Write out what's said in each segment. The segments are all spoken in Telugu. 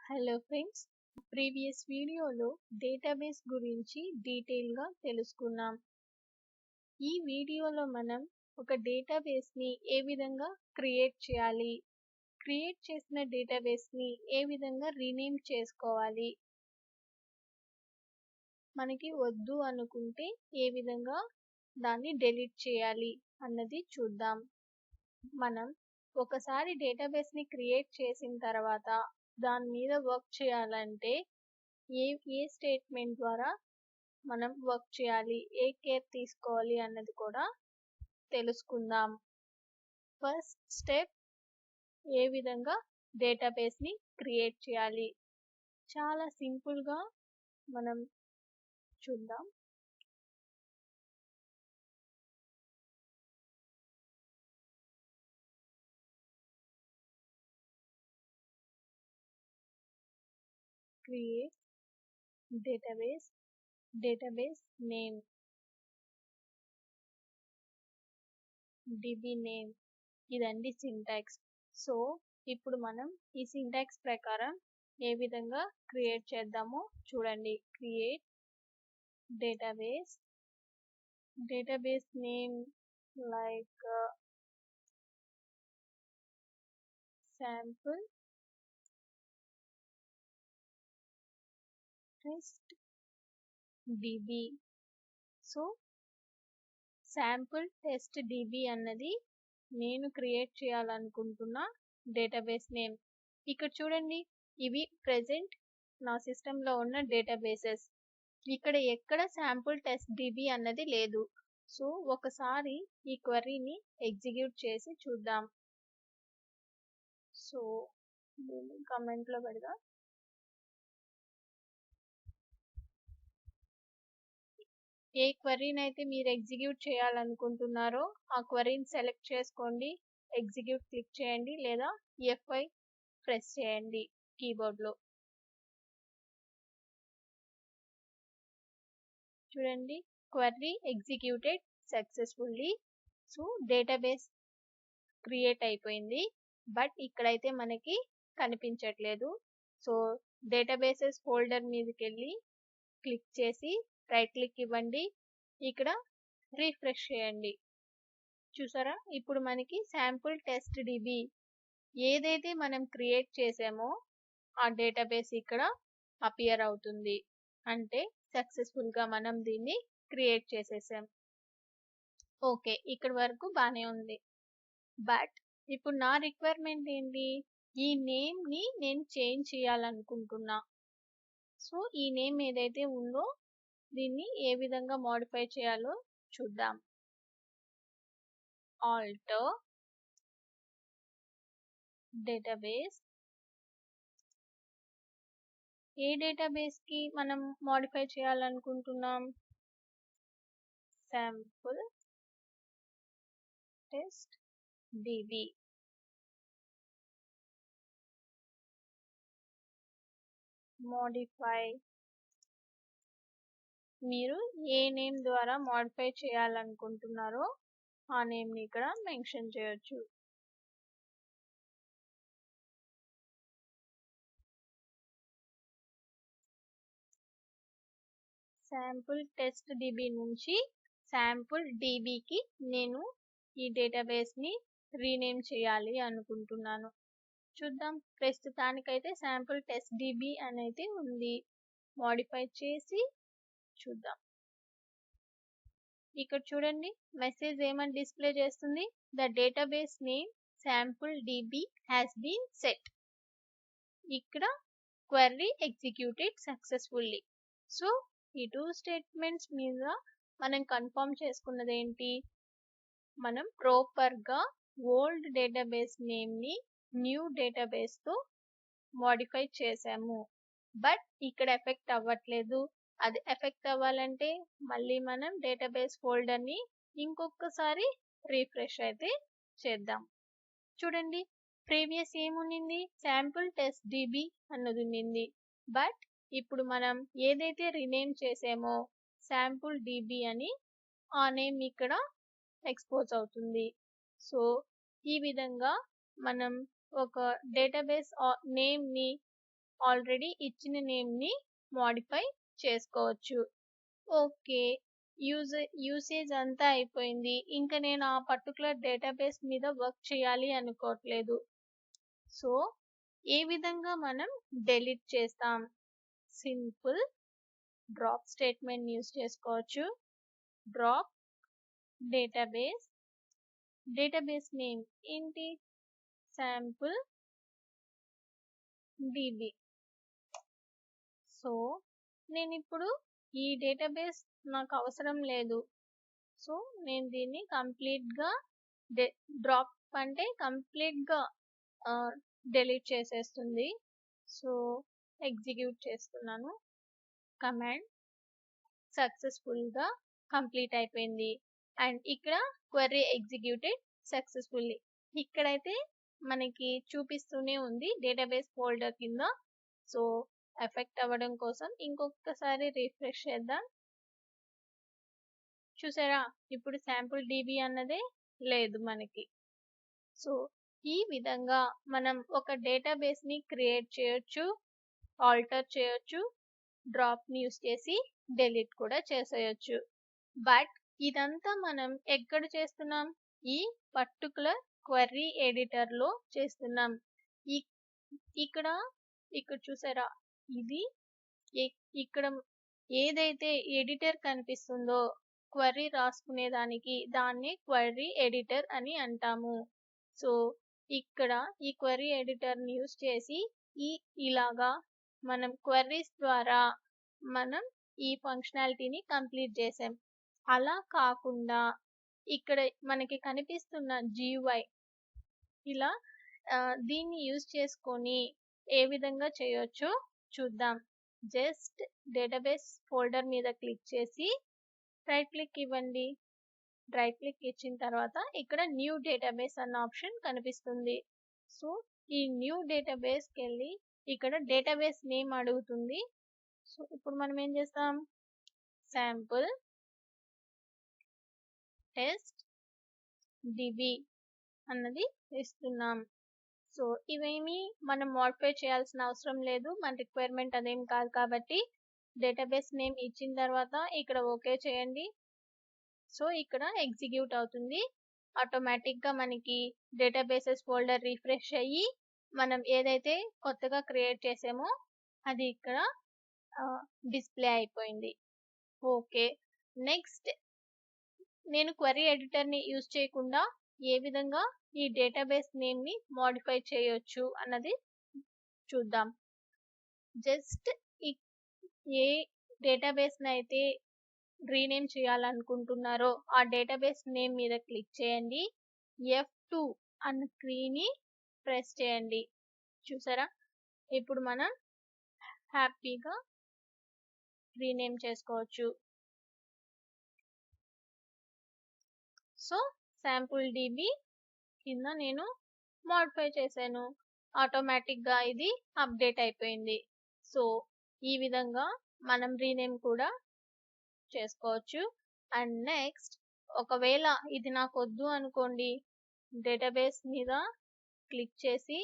హలో ఫ్రెండ్స్, ప్రీవియస్ వీడియోలో డేటాబేస్ గురించి డీటెయిల్గా తెలుసుకున్నాం. ఈ వీడియోలో మనం ఒక డేటాబేస్ని ఏ విధంగా క్రియేట్ చేయాలి, క్రియేట్ చేసిన డేటాబేస్ని ఏ విధంగా రీనేమ్ చేసుకోవాలి, మనకి వద్దు అనుకుంటే ఏ విధంగా దాన్ని డిలీట్ చేయాలి అన్నది చూద్దాం. మనం ఒకసారి డేటాబేస్ని క్రియేట్ చేసిన తర్వాత దాని మీద వర్క్ చేయాలంటే ఏ స్టేట్మెంట్ ద్వారా మనం వర్క్ చేయాలి, ఏ కేర్ తీసుకోవాలి అన్నది కూడా తెలుసుకుందాం. ఫస్ట్ స్టెప్, ఏ విధంగా డేటాబేస్ని క్రియేట్ చేయాలి. చాలా సింపుల్గా మనం చూద్దాం. Create database name, dB name, ఇదండి సింటాక్స్. సో ఇప్పుడు మనం ఈ సింటాక్స్ ప్రకారం ఏ విధంగా క్రియేట్ చేద్దామో చూడండి. Create database name like sample test db. So sample test db అన్నది నేను క్రియేట్ చేయాలనుకుంటున్న డేటాబేస్ నేమ్. ఇక్కడ చూడండి, ఇవి ప్రెజెంట్ నా సిస్టంలో ఉన్న డేటాబేసెస్. ఇక్కడ ఎక్కడ శాంపుల్ టెస్ట్ డిబి అన్నది లేదు. సో ఒకసారి ఈ క్వరీని ఎగ్జిక్యూట్ చేసి చూద్దాం. సో దీన్ని కమెంట్లో పెడదాం. ఏ క్వరీని అయితే మీరు ఎగ్జిక్యూట్ చేయాలనుకుంటున్నారో ఆ క్వరీని సెలెక్ట్ చేసుకోండి, ఎగ్జిక్యూట్ క్లిక్ చేయండి లేదా F5 ప్రెస్ చేయండి కీబోర్డ్లో. చూడండి, query executed successfully. So database create అయిపోయింది, బట్ ఇక్కడైతే మనకి కనిపించట్లేదు. సో డేటాబేసెస్ ఫోల్డర్ మీదకి వెళ్ళి క్లిక్ చేసి రైట్ క్లిక్ ఇవ్వండి, ఇక్కడ రీఫ్రెష్ చేయండి. చూసారా, ఇప్పుడు మనకి శాంపుల్ టెస్ట్ డిబి ఏదైతే మనం క్రియేట్ చేసామో ఆ డేటాబేస్ ఇక్కడ అపియర్ అవుతుంది. అంటే సక్సెస్ఫుల్గా మనం దీన్ని క్రియేట్ చేసేసాం. ఓకే, ఇక్కడ వరకు బాగానే ఉంది. బట్ ఇప్పుడు నా రిక్వైర్మెంట్ ఏంటి, ఈ నేమ్ని నేను చేంజ్ చేయాలనుకుంటున్నా. సో ఈ నేమ్ ఏదైతే ఉందో దీన్ని ఏ విధంగా మోడిఫై చేయాలో చూద్దాం. Alter database. ఏ డేటాబేస్కి మనం మోడిఫై చేయాలనుకుంటున్నాం? Sample test dB. మోడిఫై, మీరు ఏ నేమ్ ద్వారా మోడిఫై చేయాలనుకుంటున్నారో ఆ నేమ్ని ఇక్కడ మెన్షన్ చేయొచ్చు. శాంపుల్ టెస్ట్ డిబి నుంచి శాంపుల్ డిబికి నేను ఈ డేటాబేస్ని రీనేమ్ చేయాలి అనుకుంటున్నాను. చూద్దాం, ప్రస్తుతానికైతే శాంపుల్ టెస్ట్ డిబి అనేది ఉంది. మోడిఫై చేసి చూద్దాం. ఇక్కడ చూడండి, మెసేజ్ ఏమని డిస్ప్లే చేస్తుంది? The database name sample DB has been set. ఇక్కడ క్వరీ ఎగ్జిక్యూటెడ్ సక్సెస్ఫుల్లీ. సో ఈ 2 స్టేట్మెంట్స్ మీద మనం కన్ఫర్మ్ చేసుకున్నది ఏంటి, మనం ప్రాపర్గా ఓల్డ్ డేటాబేస్ నేమ్ని న్యూ డేటాబేస్తో మోడిఫై చేసాము. బట్ ఇక్కడ ఎఫెక్ట్ అవ్వట్లేదు. అది ఎఫెక్ట్ అవ్వాలంటే మళ్ళీ మనం డేటాబేస్ ఫోల్డర్ని ఇంకొకసారి రీఫ్రెష్ అయితే చేద్దాం. చూడండి, ప్రీవియస్ ఏముంది, శాంపుల్ టెస్ట్ డిబి అన్నది ఉన్నింది. బట్ ఇప్పుడు మనం ఏదైతే రీనేమ్ చేసామో శాంపుల్ డిబి అని, ఆ నేమ్ ఇక్కడ ఎక్స్పోజ్ అవుతుంది. సో ఈ విధంగా మనం ఒక డేటాబేస్ నేమ్ని ఆల్రెడీ ఇచ్చిన నేమ్ని మోడిఫై చేసుకోవచ్చు. ఓకే, యూసేజ్ అంతా అయిపోయింది, ఇంకా నేను ఆ పర్టికులర్ డేటాబేస్ మీద వర్క్ చేయాలి అనుకోవట్లేదు. సో ఏ విధంగా మనం డెలీట్ చేస్తాం? సింపుల్ డ్రాప్ స్టేట్మెంట్ యూస్ చేసుకోవచ్చు. డ్రాప్ డేటాబేస్, డేటాబేస్ నేమ్ ఏంటి? Sample dB. సో నేను ఇప్పుడు ఈ డేటాబేస్ నాకు అవసరం లేదు. సో నేను దీన్ని కంప్లీట్గా డ్రాప్ అంటే కంప్లీట్గా డెలీట్ చేసేస్తుంది. సో ఎగ్జిక్యూట్ చేస్తున్నాను. కమాండ్ సక్సెస్ఫుల్గా కంప్లీట్ అయిపోయింది. అండ్ ఇక్కడ క్వెరీ ఎగ్జిక్యూటెడ్ సక్సెస్ఫుల్లీ. ఇక్కడైతే మనకి చూపిస్తూనే ఉంది డేటాబేస్ ఫోల్డర్ కింద. సో ఎఫెక్ట్ అవ్వడం కోసం ఇంకొకసారి రిఫ్రెష్ చేద్దాం. చూసారా, ఇప్పుడు శాంపుల్ డిబి అన్నదే లేదు మనకి. సో ఈ విధంగా మనం ఒక డేటాబేస్ని క్రియేట్ చేయొచ్చు, ఆల్టర్ చేయొచ్చు, డ్రాప్ని యూస్ చేసి డెలీట్ కూడా చేసేయచ్చు. బట్ ఇదంతా మనం ఎక్కడ చేస్తున్నాం? ఈ పర్టికులర్ క్వెరీ ఎడిటర్లో చేస్తున్నాం. ఇక్కడ ఇక్కడ చూసారా, ఇది ఇక్కడ ఏదైతే ఎడిటర్ కనిపిస్తుందో క్వెరీ రాసుకునేదానికి, దాన్ని క్వెరీ ఎడిటర్ అని అంటాము. సో ఇక్కడ ఈ క్వెరీ ఎడిటర్ని యూస్ చేసి ఇలాగా మనం క్వెరీస్ ద్వారా మనం ఈ ఫంక్షనాలిటీని కంప్లీట్ చేసాం. అలా కాకుండా ఇక్కడ మనకి కనిపిస్తున్న GUI ఇలా దీన్ని యూస్ చేసుకొని ఏ విధంగా చేయొచ్చో చూద్దాం. జస్ట్ డేటాబేస్ ఫోల్డర్ మీద క్లిక్ చేసి రైట్ క్లిక్ ఇవ్వండి. రైట్ క్లిక్ ఇచ్చిన తర్వాత ఇక్కడ న్యూ డేటాబేస్ అన్న ఆప్షన్ కనిపిస్తుంది. సో ఈ న్యూ డేటాబేస్కి వెళ్ళి ఇక్కడ డేటాబేస్ నేమ్ అడుగుతుంది. సో ఇప్పుడు మనం ఏం చేస్తాం? శాంపుల్ టెస్ట్ డిబి అన్నది ఇస్తున్నాం. సో ఇవేమి మనం మోడిఫై చేయాల్సిన అవసరం లేదు, మన రిక్వైర్మెంట్ అదేం కాదు కాబట్టి డేటాబేస్ నేమ్ ఇచ్చిన తర్వాత ఇక్కడ ఓకే చేయండి. సో ఇక్కడ ఎగ్జిక్యూట్ అవుతుంది. ఆటోమేటిక్గా మనకి డేటాబేసెస్ ఫోల్డర్ రిఫ్రెష్ అయ్యి మనం ఏదైతే కొత్తగా క్రియేట్ చేసామో అది ఇక్కడ డిస్ప్లే అయిపోయింది. ఓకే, నెక్స్ట్ నేను క్వెరీ ఎడిటర్ని యూజ్ చేయకుండా ఏ విధంగా ఈ డేటాబేస్ నేమ్ని మోడిఫై చేయొచ్చు అన్నది చూద్దాం. జస్ట్ ఏ డేటాబేస్ని అయితే రీనేమ్ చేయాలనుకుంటున్నారో ఆ డేటాబేస్ నేమ్ మీద క్లిక్ చేయండి. F2 అన్న కీని ప్రెస్ చేయండి. చూసారా, ఇప్పుడు మనం హ్యాపీగా రీనేమ్ చేసుకోవచ్చు. సో శాంపుల్ డిబి కింద నేను మోడిఫై చేశాను, ఆటోమేటిక్గా ఇది అప్డేట్ అయిపోయింది. సో ఈ విధంగా మనం రీనేమ్ కూడా చేసుకోవచ్చు. అండ్ నెక్స్ట్ ఒకవేళ ఇది నాకు వద్దు అనుకోండి, డేటాబేస్ మీద క్లిక్ చేసి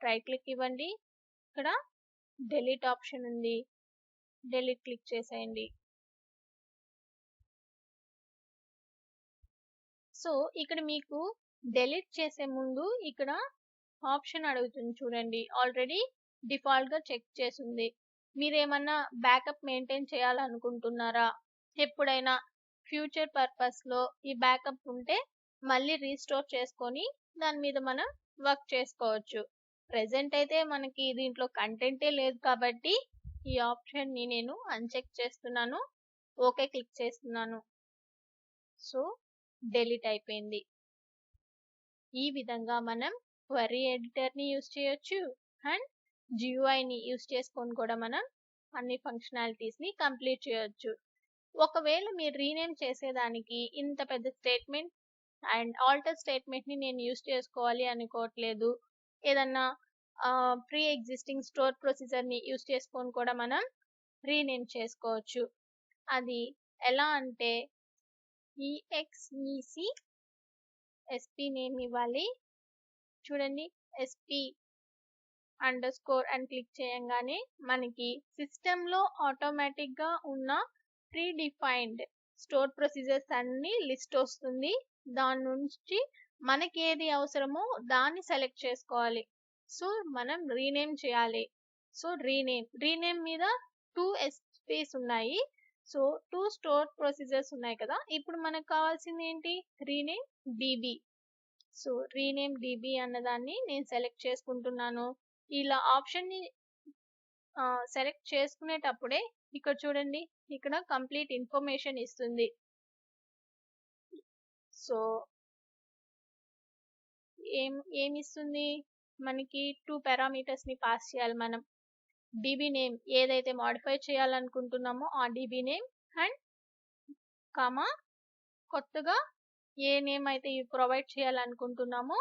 రైట్ క్లిక్ ఇవ్వండి. ఇక్కడ డెలీట్ ఆప్షన్ ఉంది, డెలీట్ క్లిక్ చేసేయండి. సో ఇక్కడ మీకు డెలీట్ చేసే ముందు ఇక్కడ ఆప్షన్ అడుగుతుంది చూడండి, ఆల్రెడీ డిఫాల్ట్గా చెక్ చేసింది. మీరేమన్నా బ్యాకప్ మెయింటైన్ చేయాలనుకుంటున్నారా? ఎప్పుడైనా ఫ్యూచర్ పర్పస్లో ఈ బ్యాకప్ ఉంటే మళ్ళీ రీస్టోర్ చేసుకొని దాని మీద మనం వర్క్ చేసుకోవచ్చు. ప్రెజెంట్ అయితే మనకి దీంట్లో కంటెంటే లేదు కాబట్టి ఈ ఆప్షన్ని నేను అన్చెక్ చేస్తున్నాను, ఓకే క్లిక్ చేస్తున్నాను. సో డెలీట్ అయిపోయింది. ఈ విధంగా మనం క్వెరీ ఎడిటర్ని యూస్ చేయొచ్చు అండ్ GUIని యూస్ చేసుకొని కూడా మనం అన్ని ఫంక్షనాలిటీస్ని కంప్లీట్ చేయొచ్చు. ఒకవేళ మీరు రీనేమ్ చేసేదానికి ఇంత పెద్ద స్టేట్మెంట్ అండ్ ఆల్టర్ స్టేట్మెంట్ని నేను యూస్ చేసుకోవాలి అనుకోవట్లేదు, ఏదన్నా ప్రీ ఎగ్జిస్టింగ్ స్టోర్ ప్రొసీజర్ని యూస్ చేసుకొని కూడా మనం రీనేమ్ చేసుకోవచ్చు. అది ఎలా అంటే exec sp నేమ్ ఇవ్వాలి. చూడండి, sp అండర్ స్కోర్ అని క్లిక్ చేయంగానే మనకి సిస్టంలో ఆటోమేటిక్గా ఉన్న ప్రీ డిఫైన్డ్ స్టోర్ ప్రొసీజర్స్ అన్ని లిస్ట్ వస్తుంది. దాని నుంచి మనకి ఏది అవసరమో దాన్ని సెలెక్ట్ చేసుకోవాలి. సో మనం రీనేమ్ చేయాలి. సో రీనేమ్ మీద 2 ఎస్పీస్ ఉన్నాయి. సో 2 స్టోర్ ప్రొసీజర్స్ ఉన్నాయి కదా. ఇప్పుడు మనకు కావాల్సింది ఏంటి? Rename DB. So rename DB అన్నదాన్ని నేను సెలెక్ట్ చేసుకుంటున్నాను. ఇలా ఆప్షన్ని సెలెక్ట్ చేసుకునేటప్పుడే ఇక్కడ చూడండి, ఇక్కడ కంప్లీట్ ఇన్ఫర్మేషన్ ఇస్తుంది. సో ఏమిస్తుంది మనకి? 2 పారామీటర్స్ ని పాస్ చేయాలి మనం. డీబీ నేమ్ ఏదైతే మాడిఫై చేయాలనుకుంటున్నామో ఆ డీబీ నేమ్ అండ్ కామా కొత్తగా ఏ నేమ్ అయితే ప్రొవైడ్ చేయాలనుకుంటున్నామో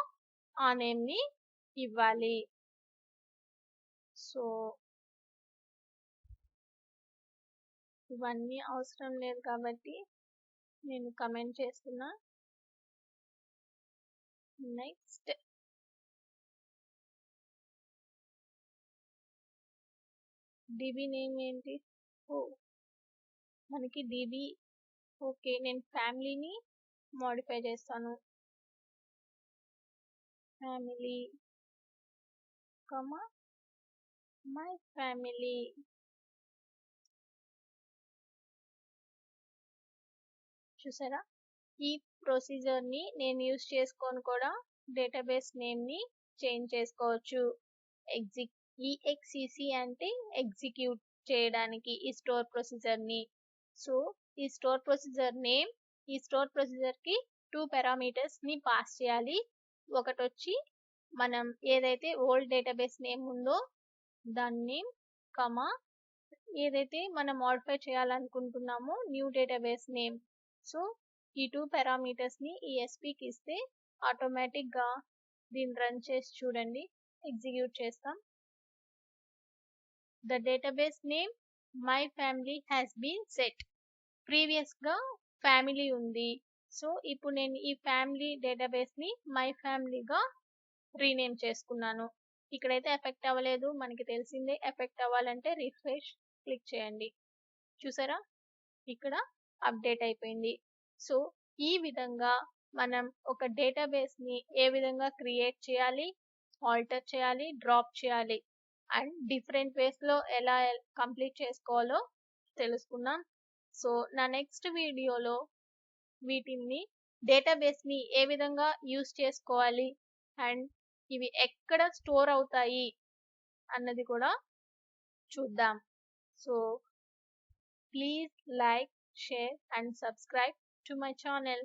ఆ నేమ్ ని ఇవ్వాలి. సో ఇవన్నీ అవసరం లేదు కాబట్టి నేను కమెంట్ చేస్తున్నా. నెక్స్ట్ డీబీ నేమ్ ఏంటి? ఓ మనకి డీబీ. ఓకే, నేను ఫ్యామిలీని మోడిఫై చేస్తాను. Family comma my family. చూసారా, ఈ ప్రొసీజర్ ని నేను యూస్ చేసుకొని కూడా డేటాబేస్ నేమ్ ని చేంజ్ చేసుకోవచ్చు. ఈఎక్సిసి అంటే ఎగ్జిక్యూట్ చేయడానికి ఈ స్టోర్ ప్రొసీజర్ ని. సో ఈ స్టోర్ ప్రొసీజర్ నేమ్, ఈ స్టోర్ ప్రొసీజర్ కి 2 పారామీటర్స్ ని పాస్ చేయాలి. ఒకటి వచ్చి మనం ఏదైతే ఓల్డ్ డేటాబేస్ నేమ్ ఉందో దాని నేమ్ కమా ఏదైతే మనం మోడిఫై చేయాలనుకుంటున్నామో న్యూ డేటాబేస్ నేమ్. సో ఈ 2 పారామీటర్స్ ని ఈ ఎస్పీకి ఇస్తే ఆటోమేటిక్ గా దీన్ని రన్ చేసి చూడండి. ఎగ్జిక్యూట్ చేస్తాం. The database name my family has been set. Previous గా ఫ్యామిలీ ఉంది. సో ఇప్పుడు నేను ఈ ఫ్యామిలీ డేటాబేస్ ని మై ఫ్యామిలీగా రీనేమ్ చేసుకున్నాను. ఇక్కడైతే ఎఫెక్ట్ అవ్వలేదు, మనకి తెలిసిందే. ఎఫెక్ట్ అవ్వాలంటే రిఫ్రెష్ క్లిక్ చేయండి. చూసారా, ఇక్కడ అప్డేట్ అయిపోయింది. సో ఈ విధంగా మనం ఒక డేటాబేస్ ని ఏ విధంగా క్రియేట్ చేయాలి, ఆల్టర్ చేయాలి, డ్రాప్ చేయాలి అండ్ డిఫరెంట్ వేస్ లో ఎలా కంప్లీట్ చేసుకోవాలో తెలుసుకున్నాం. సో నా నెక్స్ట్ వీడియోలో వీటిని డేటాబేస్ ని ఏ విధంగా యూస్ చేసుకోవాలి అండ్ ఇవి ఎక్కడ స్టోర్ అవుతాయి అన్నది కూడా చూద్దాం. So please like, share and subscribe to my channel.